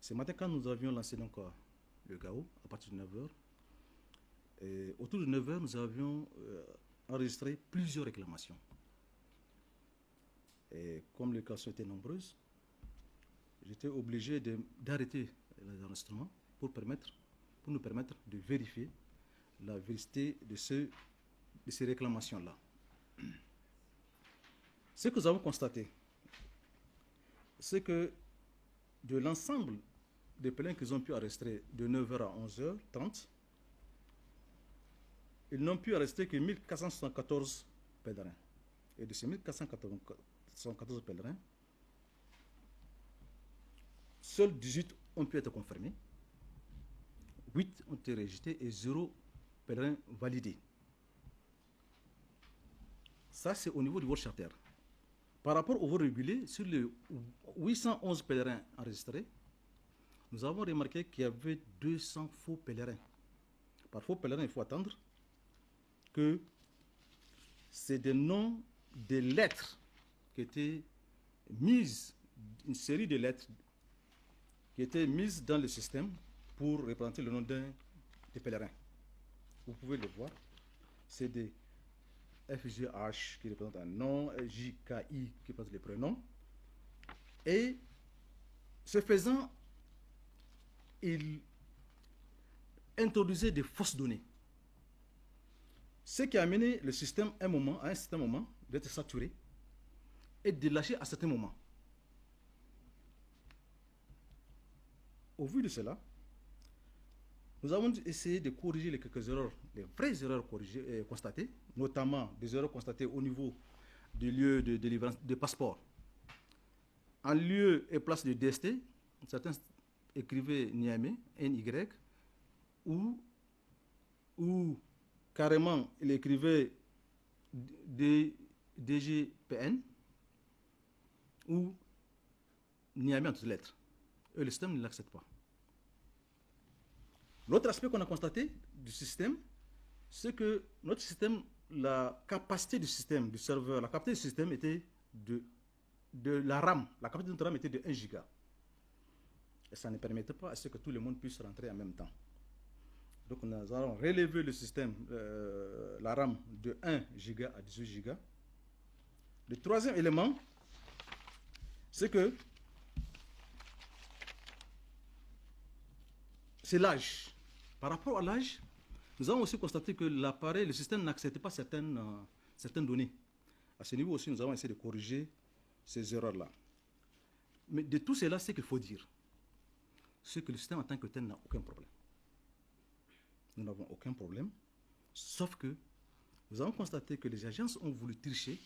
Ce matin, quand nous avions lancé donc, le GAO, à partir de 9 h, et autour de 9 h, nous avions enregistré plusieurs réclamations. Et comme les réclamations étaient nombreuses, j'étais obligé d'arrêter les enregistrements pour nous permettre de vérifier la vérité de ces réclamations-là. Ce que nous avons constaté, c'est que de l'ensemble des pèlerins qu'ils ont pu arrêter de 9 h à 11 h 30, ils n'ont pu arrêter que 1474 pèlerins. Et de ces 1474 pèlerins, seuls 18 ont pu être confirmés, 8 ont été rejetés et 0 pèlerin validé. Ça, c'est au niveau du World Charter. Par rapport au vol régulé, sur les 811 pèlerins enregistrés, nous avons remarqué qu'il y avait 200 faux pèlerins. Par faux pèlerins, il faut attendre que c'est des noms des lettres qui étaient mises, une série de lettres qui étaient mises dans le système pour représenter le nom des pèlerins. Vous pouvez le voir, c'est des FGH qui représente un nom, JKI qui représente les prénoms. Et ce faisant, il introduisait des fausses données. Ce qui a amené le système à un certain moment d'être saturé et de lâcher à certains moments. Au vu de cela, nous avons essayé de corriger les quelques erreurs, les vraies erreurs constatées, notamment des erreurs constatées au niveau du lieu de délivrance de passeport. En lieu et place de DST, certains écrivaient Niamey, NY, ou carrément il écrivait DGPN, ou Niamey en toutes lettres. Et le système ne l'accepte pas. L'autre aspect qu'on a constaté du système, c'est que notre système, la capacité du système, du serveur, la capacité du système était de la RAM. La capacité de notre RAM était de 1 giga. Et ça ne permettait pas à ce que tout le monde puisse rentrer en même temps. Donc nous allons relever le système, la RAM de 1 giga à 18 giga. Le troisième élément, c'est que c'est l'âge. Par rapport à l'âge, nous avons aussi constaté que l'appareil, le système n'acceptait pas certaines données. À ce niveau aussi, nous avons essayé de corriger ces erreurs-là. Mais de tout cela, ce qu'il faut dire, c'est que le système en tant que tel n'a aucun problème. Nous n'avons aucun problème, sauf que nous avons constaté que les agences ont voulu tricher,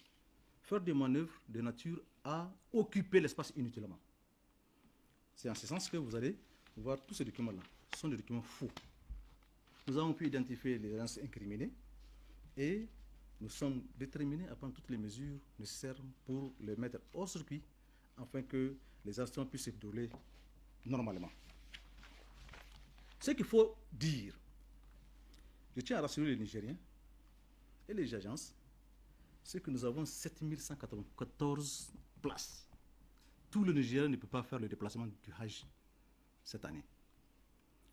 faire des manœuvres de nature à occuper l'espace inutilement. C'est en ce sens que vous allez voir tous ces documents-là. Ce sont des documents faux. Nous avons pu identifier les agences incriminées et nous sommes déterminés à prendre toutes les mesures nécessaires pour les mettre hors circuit afin que les actions puissent se dérouler normalement. Ce qu'il faut dire, je tiens à rassurer les Nigériens et les agences, c'est que nous avons 7194 places. Tout le Nigerien ne peut pas faire le déplacement du Hajj cette année.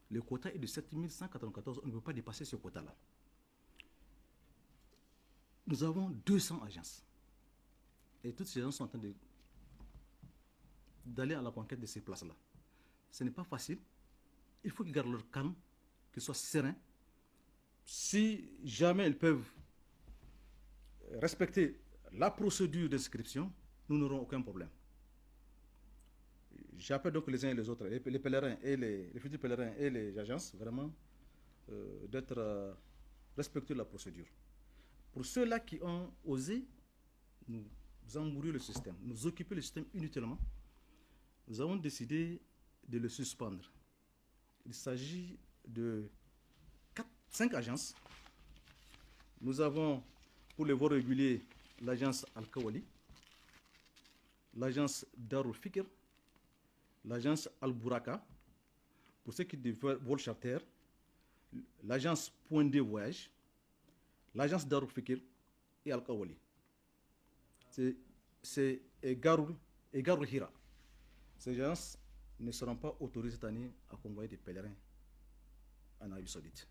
Le quota est de 7194, on ne peut pas dépasser ce quota-là. Nous avons 200 agences. Et toutes ces agences sont en train d'aller à la conquête de ces places-là. Ce n'est pas facile. Il faut qu'ils gardent leur calme, qu'ils soient sereins. Si jamais ils peuvent respecter la procédure d'inscription, nous n'aurons aucun problème. J'appelle donc les uns et les autres, les pèlerins et les futurs pèlerins et les agences, vraiment, d'être respectueux de la procédure. Pour ceux-là qui ont osé nous embrouiller le système, nous occuper le système inutilement, nous avons décidé de le suspendre. Il s'agit de 5 agences. Nous avons, pour les vols réguliers, l'agence Al-Kawali, l'agence Darul Fikr, l'agence Al-Bouraka, pour ceux qui développent vol charter, l'agence Point de Voyage, l'agence Darul Fikr et Al-Kawali. C'est Garul Hira. Ces agences ne seront pas autorisés cette année à convoyer des pèlerins en Arabie Saoudite.